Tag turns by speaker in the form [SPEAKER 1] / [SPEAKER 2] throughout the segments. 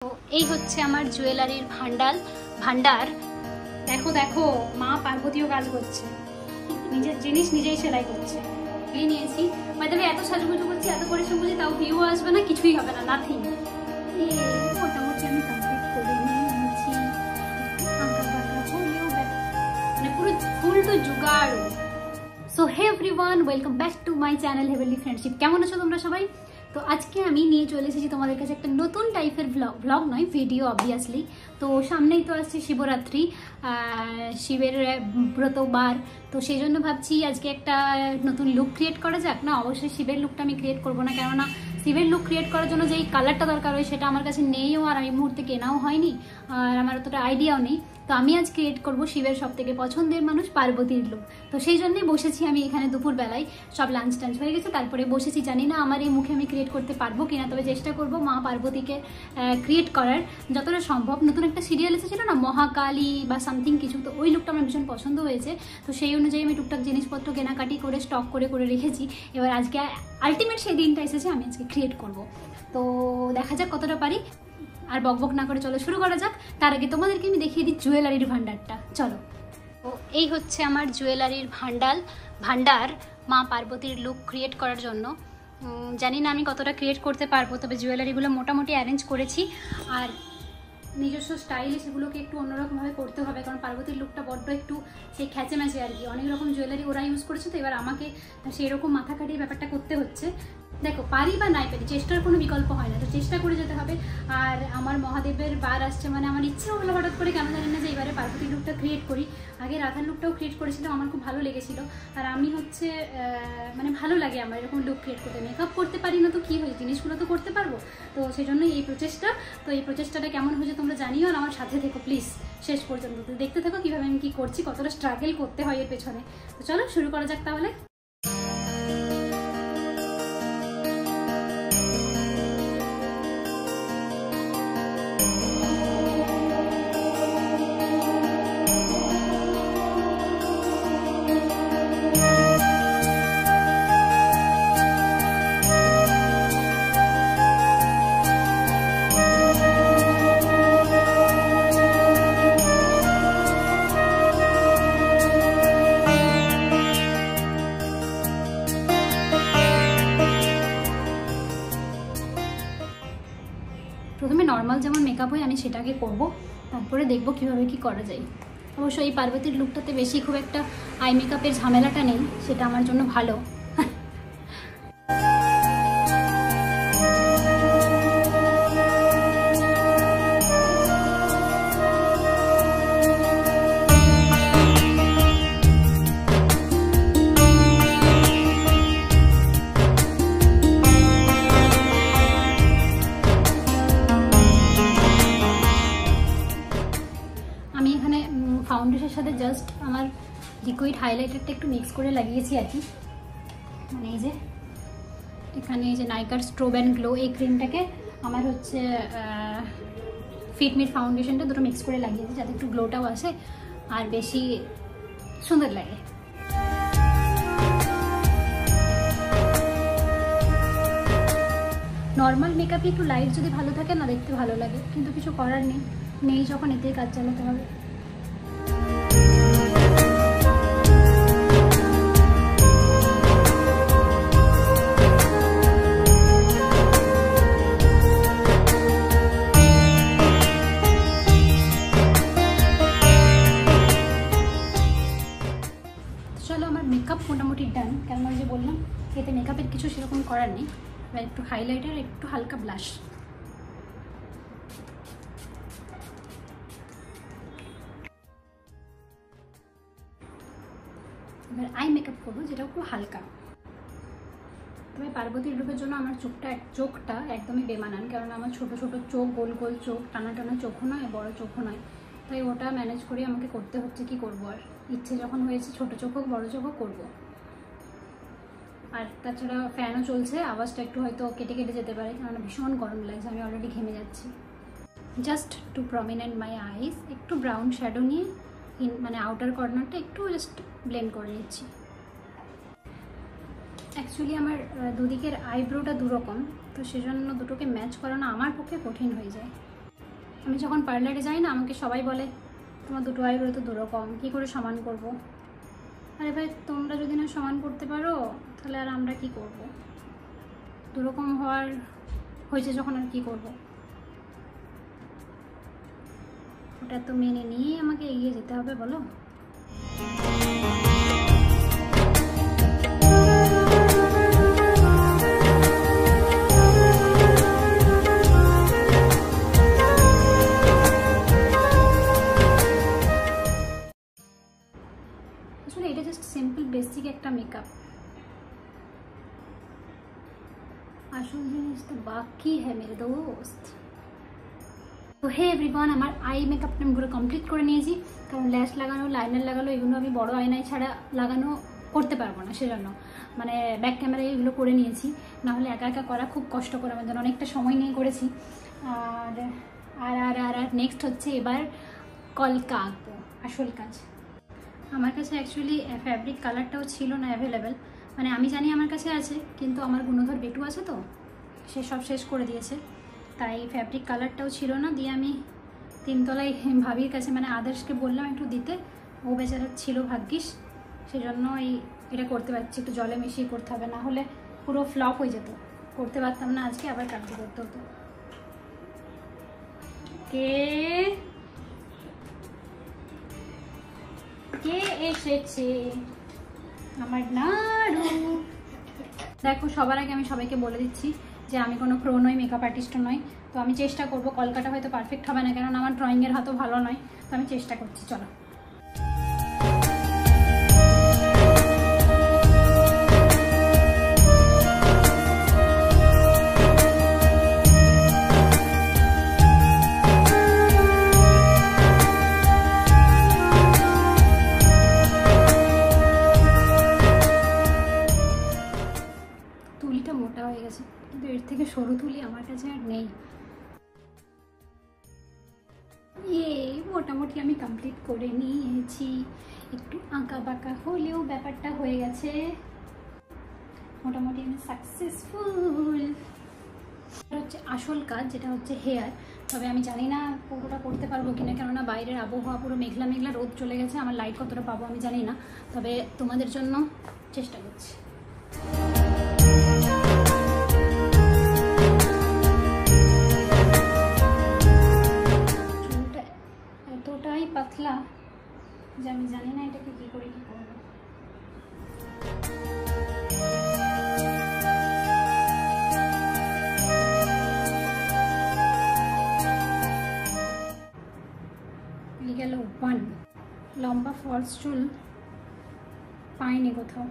[SPEAKER 1] তো এই হচ্ছে আমার জুয়েলারির ভান্ডার। দেখো দেখো, মা পার্বতীও কাজ করছে, নিজের জিনিস নিজেই সেলাই করছে। এই নিয়েছি, তবে এত সাজুগুজু করছি, এত পরিশ্রম করছি, তাও ভিউ আসবে না, কিছুই হবে না, নাথিং। মোটামুটি আমি কমপ্লিট করে নিয়েছি, মানে পুরো ফুল টু জুগাড়। So hey everyone, welcome back to my channel heavenly friendship. কেমন আছো তোমরা সবাই? তো আজকে আমি নিয়ে চলে এসেছি তোমাদের কাছে একটা নতুন টাইপের ব্লগ নয়, ভিডিও অবভিয়াসলি। তো সামনেই তো আসছে শিবরাত্রি, শিবের ব্রতবার। তো সেই জন্য ভাবছি আজকে একটা নতুন লুক ক্রিয়েট করা যাক। না, অবশ্যই শিবের লুকটা আমি ক্রিয়েট করবো না, কেননা শিবের লুক ক্রিয়েট করার জন্য যেই কালারটা দরকার হয় সেটা আমার কাছে নেইও, আর এই মুহূর্তে কেনাও হয়নি, আর আমার অতটা আইডিয়াও নেই। তো আমি আজ ক্রিয়েট করবো শিবের সব থেকে পছন্দের মানুষ পার্বতীর লুক। তো সেই জন্যই বসেছি আমি এখানে দুপুরবেলায়, সব লাঞ্চ টাঞ্চ হয়ে গেছে, তারপরে বসেছি। জানি না আমার এই মুখে আমি ক্রিয়েট করতে পারবো কিনা, তবে চেষ্টা করবো মা পার্বতীকে ক্রিয়েট করার যতটা সম্ভব। নতুন একটা সিরিয়াল এসেছিল না, মহাকালী বা সামথিং কিছু, তো ওই লুকটা আমার ভীষণ পছন্দ হয়েছে। তো সেই অনুযায়ী আমি টুকটাক জিনিসপত্র কেনাকাটি করে স্টক করে রেখেছি। এবার আজকে আলটিমেট সেই দিনটা এসেছে, আমি আজকে ক্রিয়েট করব। তো দেখা যাক কতটা পারি। আর বকবক না করে চলো শুরু করা যাক। তার আগে তোমাদেরকে আমি দেখিয়ে দিই জুয়েলারির ভান্ডারটা, চলো। তো এই হচ্ছে আমার জুয়েলারির ভান্ডার মা পার্বতীর লুক ক্রিয়েট করার জন্য। জানি না আমি কতটা ক্রিয়েট করতে পারবো, তবে জুয়েলারিগুলো মোটামুটি অ্যারেঞ্জ করেছি। আর নিজস্ব স্টাইলে সেগুলোকে একটু অন্যরকমভাবে করতে হবে, কারণ পার্বতীর লুকটা বড্ড একটু সেই খ্যাচে ম্যাচে আর কি। অনেক রকম জুয়েলারি ওরা ইউজ করেছে, তো এবার আমাকে সেই রকম মাথা খাটিয়ে ব্যাপারটা করতে হচ্ছে। দেখো, পারি বা নাই পারি, চেষ্টার কোনো বিকল্প হয় না, তো চেষ্টা করে যেতে হবে। আর আমার মহাদেবের বার আসছে, মানে আমার ইচ্ছে হলো হঠাৎ করে, কেন জানি না, যে এবারে পার্বতীর লুকটা ক্রিয়েট করি। আগে রাধার লুকটাও ক্রিয়েট করেছিলাম, আমার খুব ভালো লেগেছিল। আর আমি হচ্ছে মানে ভালো লাগে আমার এরকম লুক ক্রিয়েট করতে। মেকআপ করতে পারি না তো কী হয়েছে, জিনিসগুলো তো করতে পারবো। তো সেই জন্য এই প্রচেষ্টা। তো এই প্রচেষ্টাটা কেমন হয়েছে তোমরা জানিও, আর আমার সাথে থেকো প্লিজ শেষ পর্যন্ত। তো দেখতে থাকো কীভাবে আমি কী করছি, কতটা স্ট্রাগল করতে হয় এর পেছনে। তো চলো শুরু করা যাক তাহলে। প্রথমে নর্মাল যেমন মেকআপ হয় আমি সেটাকে করব, তারপরে দেখবো কীভাবে কী করা যায়। অবশ্য এই পার্বতীর লুকটাতে বেশি খুব একটা আই মেকআপের ঝামেলাটা নেই, সেটা আমার জন্য ভালো। ফাউন্ডেশনের সাথে জাস্ট আমার লিকুইড হাইলাইটারটা একটু মিক্স করে লাগিয়েছি আর কি। মানে এই যে এখানে এই যে নাইকার স্ট্রোব অ্যান্ড গ্লো এই ক্রিমটাকে আমার হচ্ছে ফিটমির ফাউন্ডেশনটা দুটো মিক্স করে লাগিয়েছি, যাতে একটু গ্লোটাও আসে আর বেশি সুন্দর লাগে। নর্মাল মেকআপে একটু লাইট যদি ভালো থাকে না, দেখতে ভালো লাগে, কিন্তু কিছু করার নেই যখন এতেই কাজ চালাতে হবে। চলো, আমার মেকআপ মোটামুটি ডান, কেন যে বললাম এতে মেকআপের কিছু সেরকম করার নেই। এবার একটু হাইলাইটার, একটু হালকা ব্লাশ। এবার আই মেকআপ করবো, যেটা খুব হালকা। তবে পার্বতীর লুকের জন্য আমার চোখটা একদমই বেমানান, কারণ আমার ছোট ছোট চোখ, গোল গোল চোখ, টানা টানা চোখও নয়, বড় চোখও নয়। তাই ওটা ম্যানেজ করে আমাকে করতে হচ্ছে, কি করবো আর। ইচ্ছে যখন হয়েছে ছোট চোখ হোক বড় চোখ হোক করবো। আর তাছাড়া ফ্যানও চলছে, আওয়াজটা একটু হয়তো কেটে কেটে যেতে পারে, কারণ ভীষণ গরম লাগছে, আমি অলরেডি ঘেমে যাচ্ছি। জাস্ট টু প্রমিনেন্ট মাই আইস, একটু ব্রাউন শ্যাডো নিয়ে মানে আউটার কর্নারটা একটু জাস্ট ব্লেন্ড করে নিচ্ছি। অ্যাকচুয়ালি আমার দুদিকের আইব্রোটা দুরকম, তো সেজন্য দুটোকে ম্যাচ করানো আমার পক্ষে কঠিন হয়ে যায়। আমি যখন পার্লারে যাই না, আমাকে সবাই বলে তোমার দুটো আইব্রো তো দুরকম, কী করে সমান করব। আরে ভাই, তোমরা যদি না সমান করতে পারো তাহলে আর আমরা কি করব? দুরকম হয়েছে যখন আর কি করব? ওটা তো মেনে নিয়ে আমাকে এগিয়ে যেতে হবে, বলো। আসলে এটা জাস্ট সিম্পল বেসিক একটা মেকআপ, আসল জিনিস তো বাকি হ্যাঁ মেরে দোস্ত। তো হে এভরিওয়ান, আমার আই মেকআপটা আমি পুরো কমপ্লিট করে নিয়েছি, কারণ ল্যাশ লাগানো, লাইনার লাগানো এগুলো আমি বড় আয়নায় ছাড়া লাগানো করতে পারবো না, সেজন্য মানে ব্যাক ক্যামেরায় এগুলো করে নিয়েছি। নাহলে একা একা করা খুব কষ্টকর, আমার জন্য অনেকটা সময় নিয়ে করেছি। আর আর আর আর আর নেক্সট হচ্ছে এবার কলকা আঁকবো, আসল কাজ। আমার কাছে অ্যাকচুয়ালি ফ্যাব্রিক কালারটাও ছিল না অ্যাভেলেবেল, মানে আমি জানি আমার কাছে আছে, কিন্তু আমার গুণধর বেটু আছে তো, সে সব শেষ করে দিয়েছে, তাই ফ্যাব্রিক কালারটাও ছিল না। দিয়ে আমি তিনতলায় ভাবির কাছে মানে আদার্সকে বললাম একটু দিতে, ও বেচারা ছিল ভাগ্যিস, সেজন্য এটা করতে পারছি। একটু জলে মিশিয়ে করতে হবে, না হলে পুরো ফ্লপ হয়ে যেত, করতে পারতাম না আজকে, আবার কাটতে করতে হতো। কে এসেছে আমার নাড়ু? দেখো, সবার আগে আমি সবাইকে বলে দিচ্ছি যে আমি কোনো প্রো নই, মেকআপ আর্টিস্টও নই। তো আমি চেষ্টা করবো, কলকাতা হয়তো পারফেক্ট হবে না, কারণ আমার ড্রয়িংয়ের হাতও ভালো নয়, তো আমি চেষ্টা করছি। চলো। তুলিটা মোটা হয়ে গেছে, কিন্তু এর থেকে সরু তুলি আমার কাছে আর নেই। মোটামুটি আমি কমপ্লিট করে নিয়েছি, একটু আঁকা বাঁকা হলেও ব্যাপারটা হয়ে গেছে, মোটামুটি আমি সাকসেসফুল। হচ্ছে আসল কাজ, যেটা হচ্ছে হেয়ার। তবে আমি জানি না পুরোটা করতে পারবো কিনা, কেননা বাইরের আবহাওয়া পুরো মেঘলা মেঘলা, রোদ চলে গেছে, আমার লাইট কতটা পাবো আমি জানি না, তবে তোমাদের জন্য চেষ্টা করছি। এতটাই পাতলা যে আমি জানি না এটাকে কি করে কি করবো। গেল 1। লম্বা ফলস চুল পাইনি কোথাও,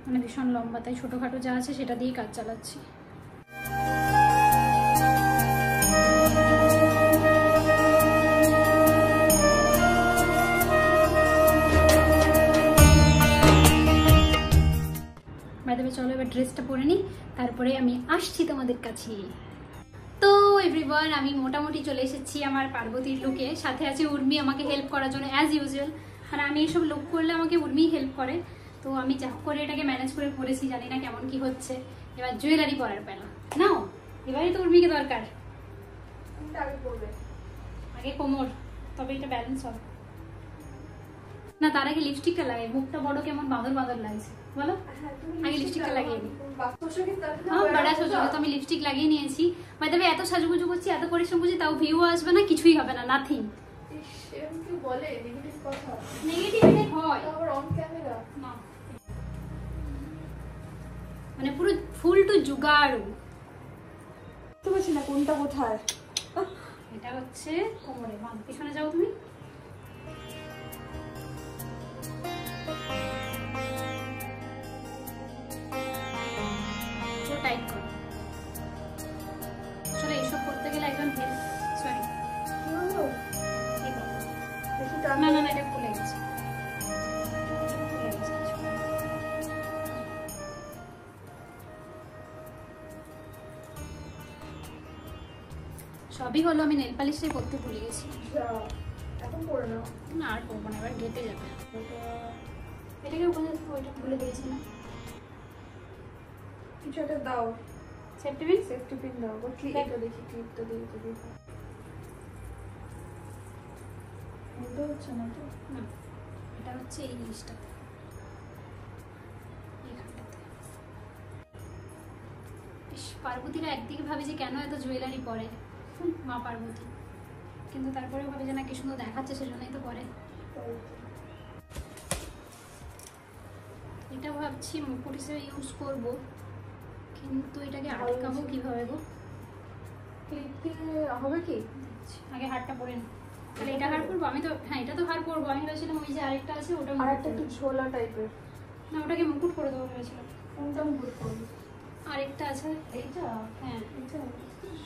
[SPEAKER 1] মানে ভীষণ লম্বা, তাই ছোটোখাটো যা আছে সেটা দিয়েই কাজ চালাচ্ছি। চলো এবার ড্রেসটা পরে নিই, তারপরে আমি আসছি তোমাদের কাছে। তো এভরিওয়ান, আমি মোটামুটি চলে এসেছি আমার পার্বতীর লুকে, সাথে আছে উর্মি আমাকে হেল্প করার জন্য অ্যাজ ইউজুয়াল। আর আমি এসব লুক করলে আমাকে উর্মি হেল্প করে, তো আমি যা করে এটাকে ম্যানেজ করে পরেছি, জানি না কেমন কি হচ্ছে। এবার জুয়েলারি পরার পেলা নাও, এবারই তো উর্মিকে দরকার। আগে কোমর, তবে এটা ব্যালেন্স হবে না। তার আগে লিপস্টিকটা লাগাই, মুখটা বড় কেমন বাঁদর বাঁদর লাগছে বলো। আগে লিপস্টিকটা লাগিয়ে নিই। বড়া সোচোগে তো আমি লিপস্টিক লাগিয়ে নিয়েছি। তবে এত সাজুগুজু করছি, এত পরিশ্রম করছি, তাও ভিউ আসবে না, কিছুই হবে না, নাথিং। মানে পুরো ফুল টু জুগাড়ু।
[SPEAKER 2] বুঝতে পারছি না কোনটা কোথায়।
[SPEAKER 1] এটা হচ্ছে কোমরে, পিছনে যাও তুমি। টাইট করো। আসলে এইসব করতে গেলে একদম সরি, না না না, এটা খুলে গেছে। সবই হলো, আমি নেল পালিশটাই করতে ভুলে গেছি।
[SPEAKER 2] এখন করে নাও
[SPEAKER 1] না, আর করবো না, এবার ঘেটে যাবে। এটাকে ওইটা ভুলে দিয়েছি না,
[SPEAKER 2] কিছু একটা দাও।
[SPEAKER 1] সেফটি পিন,
[SPEAKER 2] সেফটি পিন দাও। ক্লিপটা দেখি, ক্লিপটা দিয়ে উল্টো হচ্ছে না তো?
[SPEAKER 1] না, এটা হচ্ছে এই জিনিসটা এইখানটাতে। ইস, পার্বতীরা একদিকে ভাবে যে কেন এত জুয়েলারি পরে মা পার্বতী, কিন্তু তারপরে ভাবে যে না কি সুন্দর দেখাচ্ছে সেজন্যই তো পরে। এটা ভাবছি মুকুট হিসেবে ইউজ করবো, কিন্তু এটাকে আটকাবো কিভাবে গো?
[SPEAKER 2] ক্লিপ দিয়ে হবে কি?
[SPEAKER 1] আগে হারটা পরে নি, তাহলে এটা হার করবো আমি তো। হ্যাঁ, এটা তো হার করবো। আমি ভেবেছিলাম ওই যে আরেকটা আছে ওটা
[SPEAKER 2] আর একটা একটু ঝোলা টাইপের।
[SPEAKER 1] না, ওটাকে মুকুট করে দেবো ভেবেছিলাম।
[SPEAKER 2] কোনটা মুকুট করবি?
[SPEAKER 1] আরেকটা আছে
[SPEAKER 2] এইটা?
[SPEAKER 1] হ্যাঁ,
[SPEAKER 2] এইটা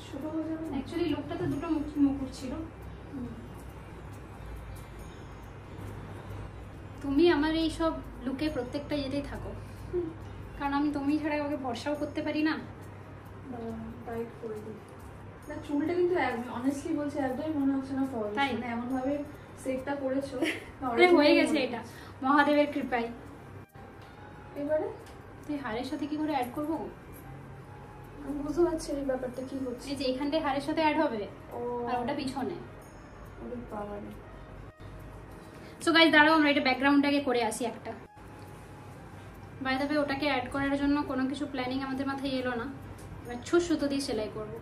[SPEAKER 2] ছোট হয়ে যাবে না?
[SPEAKER 1] অ্যাকচুয়ালি লোকটাতে দুটো মুকুট ছিল। তুমি আমার এই সব লুকে প্রত্যেকটা ইয়েতেই থাকো, কারণ আমি তুমি ছাড়া ওকে ভরসাও করতে পারি না।
[SPEAKER 2] টাইট করে দিই না। চুলটা কিন্তু অনেস্টলি বলছি একদমই মনে হচ্ছে না ফল।
[SPEAKER 1] তাই?
[SPEAKER 2] মানে এমন ভাবে সেটটা করেছো
[SPEAKER 1] আরে হয়ে গেছে এটা মহাদেবের কৃপায়।
[SPEAKER 2] এবারে
[SPEAKER 1] তুই হারের সাথে কি করে অ্যাড করবো?
[SPEAKER 2] আমি বুঝতে পারছি এই ব্যাপারটা কি হচ্ছে।
[SPEAKER 1] এই যে এখানটায় হারের সাথে অ্যাড হবে
[SPEAKER 2] ও
[SPEAKER 1] আর ওটা পিছনে।
[SPEAKER 2] ওরে বাবা রে।
[SPEAKER 1] সো গাইস দাঁড়াও, আমরা এটা ব্যাকগ্রাউন্ডটাকে করে আসি একটা। বাই দ্য ওয়ে, ওটাকে অ্যাড করার জন্য কোনো কিছু প্ল্যানিং আমাদের মাথায় এলো না। এবার ছোট সুতো দিয়ে সেলাই করব।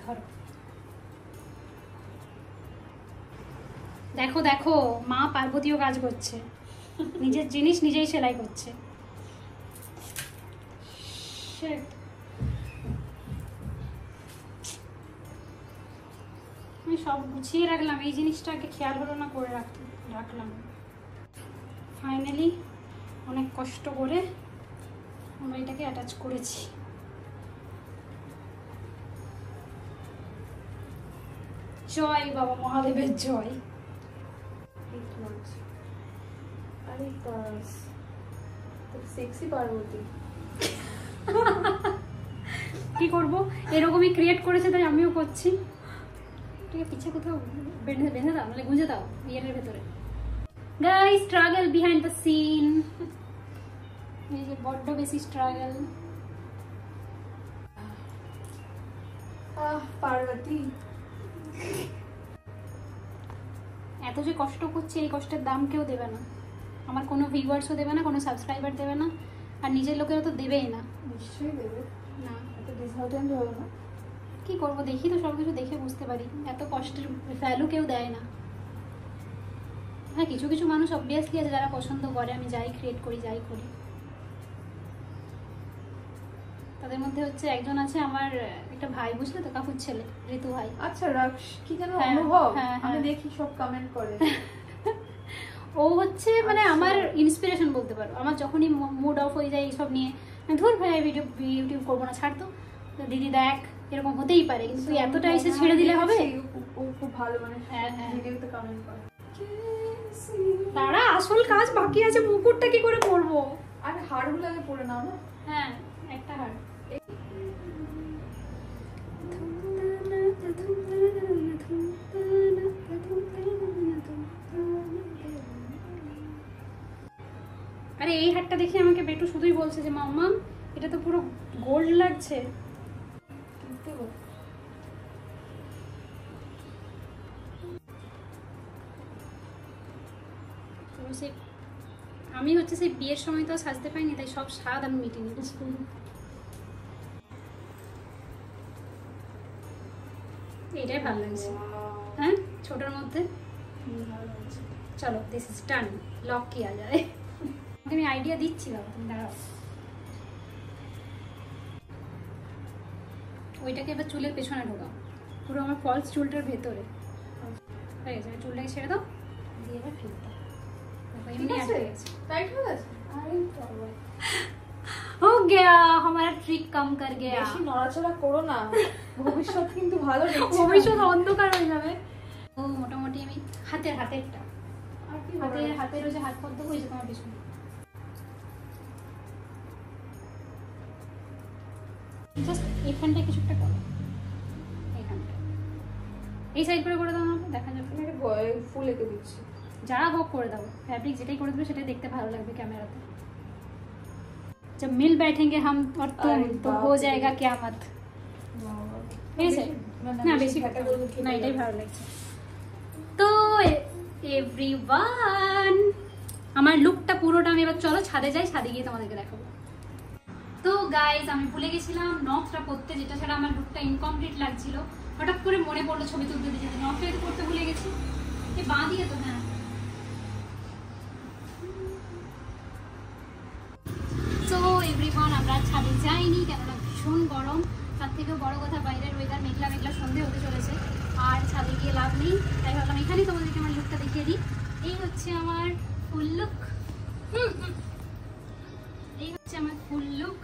[SPEAKER 1] ধরো, দেখো দেখো, মা পার্বতীও কাজ করছে, নিজের জিনিস নিজেই সেলাই করছে। Shit. আমি সব গুছিয়ে রাখলাম, এই জিনিসটাকে খেয়াল হলো না, করে রাখলাম। ফাইনালি অনেক কষ্ট করে আমরা এটাকে অ্যাটাচ করেছি। জয় বাবা মহাদেবের জয়।
[SPEAKER 2] আরে বাস, সেক্সি পার্বতী।
[SPEAKER 1] কি করব, এরকমই ক্রিয়েট করেছে তাই আমিও করছি। ঠিক আছে, পিছে কোথাও বেঁধে দাও, মানে গুঁজে দাও বিয়ের ভেতরে। Guys, struggle behind the scene. এই যে বড্ড বেশি স্ট্রাগল।
[SPEAKER 2] পার্বতী
[SPEAKER 1] এত যে কষ্ট করছি, এই কষ্টের দাম কেউ দেবে না। আমার কোনো ভিউয়ার্সও দেবে না, কোনো সাবস্ক্রাইবার দেবে না, আর নিজের লোকেরও তো দেবেই না।
[SPEAKER 2] নিশ্চয়ই দেবে
[SPEAKER 1] না,
[SPEAKER 2] এত ডিসহার্টেন্ড হবে না।
[SPEAKER 1] কি করবো, দেখি তো, সবকিছু দেখে বুঝতে পারি এত কষ্টের ভ্যালু কেউ দেয় না। হ্যাঁ, কিছু কিছু মানুষ অবভিয়াসলি আছে যারা পছন্দ করে আমি যাই ক্রিয়েট করি, যাই করি। তাদের মধ্যে হচ্ছে একজন আছে আমার একটা ভাই, বুঝলে তো, কাকুর ছেলে, ঋতু ভাই।
[SPEAKER 2] আচ্ছা, রাখ কি যেন
[SPEAKER 1] হ্যাঁ,
[SPEAKER 2] অনুভব।
[SPEAKER 1] হ্যাঁ,
[SPEAKER 2] আমি
[SPEAKER 1] হ্যাঁ।
[SPEAKER 2] দেখি সব কমেন্ট করে।
[SPEAKER 1] ও হচ্ছে মানে আমার ইন্সপিরেশন বলতে পারো। আমার যখনই মুড অফ হয়ে যায় এইসব নিয়ে, ধর ভাই ইউটিউব করবো না, ছাড়তো, দিদি দেখ এরকম হতেই পারে, কিন্তু তুই এতটা এসে ছেড়ে দিলে হবে?
[SPEAKER 2] ও খুব ভালো, মানে
[SPEAKER 1] হ্যাঁ, হ্যাঁ।
[SPEAKER 2] ভিডিওতে কমেন্ট করে।
[SPEAKER 1] তারা আসল কাজ বাকি আছে, মুকুটটা কি করে করবো?
[SPEAKER 2] আর হাড়গুলো আগে পরে নাও না।
[SPEAKER 1] হ্যাঁ, একটা হার। আরে এই হারটা দেখে আমাকে বেটু শুধুই বলছে যে মাম্মা এটা তো পুরো গোল্ড লাগছে। আমি হচ্ছে সেই বিয়ের সময় তো সাজতে পাইনি, তাই সব স্বাদ আমি মিটিয়ে নিয়েছি। এটাই ভালো লাগছে। হ্যাঁ, ছোটোর মধ্যে চলো, দিস ইজ ডান। লক কিয়া যায়। আমি আইডিয়া দিচ্ছি, বাবা তুমি দাঁড়াও। ওইটাকে এবার চুলের পেছনে ঢোকাও, পুরো আমার ফলস চুলটার ভেতরে। হয়ে গেছে, চুলটাকে ছেড়ে দাও, দিয়ে এবার ফিরে দাও। এমনি আটকে গেছে।
[SPEAKER 2] টাইট হয়ে গেছে। আরে বাবা,
[SPEAKER 1] हो गया, हमारा ट्रिक कम कर गया।
[SPEAKER 2] বেশি নড়াচড়া করো না, ভবিষ্যৎ কিন্তু ভালো দেখছি।
[SPEAKER 1] ভবিষ্যৎ অন্ধকার হয়ে যাবে। ও মোটামুটি আমি হাতেরটা
[SPEAKER 2] আর কি
[SPEAKER 1] হাতের ওই যে হাত পদ্ম হয়েছে তোমার পিছনে। জাস্ট এইখানটা কিছু একটা করো, এইখানটা এই সাইড করে দাও না, দেখা যাবে।
[SPEAKER 2] আমি একটা ফুল এঁকে দিচ্ছি।
[SPEAKER 1] যা হোক করে দাও, ফ্যাব্রিক যেটাই করে দেবে সেটাই দেখতে ভালো লাগবে ক্যামেরাতে। जब मिल बैठेंगे हम और तुम तो हो जाएगा কিয়ামত। ঠিক আছে না বেশি না এটাই ভালো লাগছে। তো এভরিওয়ান আমার লুকটা পুরোটা আমি এবার চলো ছাদে যাই, ছাদে গিয়ে তোমাদেরকে দেখাবো। তো গাইজ আমি ভুলে গেছিলাম নখটা পরতে, যেটা ছাড়া আমার লুকটা ইনকমপ্লিট লাগছিল। হঠাৎ করে মনে পড়লো ছবি তুলতে দিতে, নখটা তো পরতে ভুলে গেছি। বাঁ দিয়ে তো হ্যাঁ। তো এভরিওয়ান আমরা ছাদে যাইনি কেননা ভীষণ গরম, তার থেকেও বড় কথা বাইরের ওয়েদার মেঘলা মেঘলা সন্ধে হতে চলেছে, আর ছাদে গিয়ে লাভ নেই। তাই ভাবলাম এখানেই তোমাদেরকে আমার লুকটা দেখিয়ে দিই। এই হচ্ছে আমার ফুল লুক, এই হচ্ছে আমার ফুল লুক।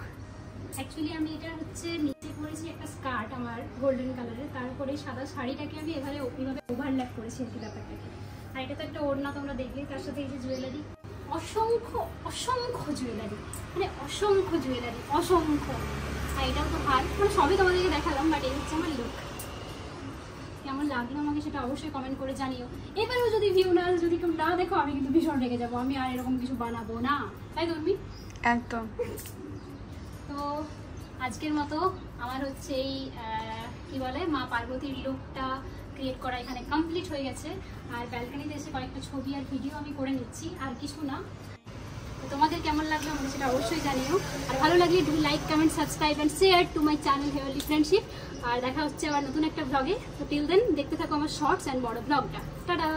[SPEAKER 1] অ্যাকচুয়ালি আমি এটা হচ্ছে নিচে পরেছি একটা স্কার্ট আমার গোল্ডেন কালারের, তারপরে সাদা শাড়িটাকে আমি এইভাবে ওভারল্যাপ করেছি আর কি ব্যাপারটাকে। আর এটা তো একটা ওড়না তোমরা দেখলে, তার সাথে এই যে জুয়েলারি, অসংখ্য অসংখ্য জুয়েলারি, মানে অসংখ্য জুয়েলারি অসংখ্য। আর এটাও তো হার, মানে সবই তোমাদেরকে দেখালাম, বাট এই হচ্ছে আমার লুক। কেমন লাগলো আমাকে সেটা অবশ্যই কমেন্ট করে জানিও। এবারেও যদি ভিউ না, যদি কেউ না দেখো আমি কিন্তু ভীষণ রেগে যাবো, আমি আর এরকম কিছু বানাবো না, তাই তো তুমি?
[SPEAKER 2] একদম।
[SPEAKER 1] তো আজকের মতো আমার হচ্ছে এই কি বলে মা পার্বতীর লুকটা ক্রিয়েট করা এখানে কমপ্লিট হয়ে গেছে। আর ব্যালকনিতে এসে কয়েকটা ছবি আর ভিডিও আমি করে নিচ্ছি, আর কিছু না। তো তোমাদের কেমন লাগলো আমাকে সেটা অবশ্যই জানিও, আর ভালো লাগলে do like comment subscribe and share to my channel heavenly friendship. আর দেখা হচ্ছে আবার নতুন একটা ব্লগে। তো টিল দেন দেখতে থাকো আমার শর্টস অ্যান্ড বড় ব্লগটা। টাটা।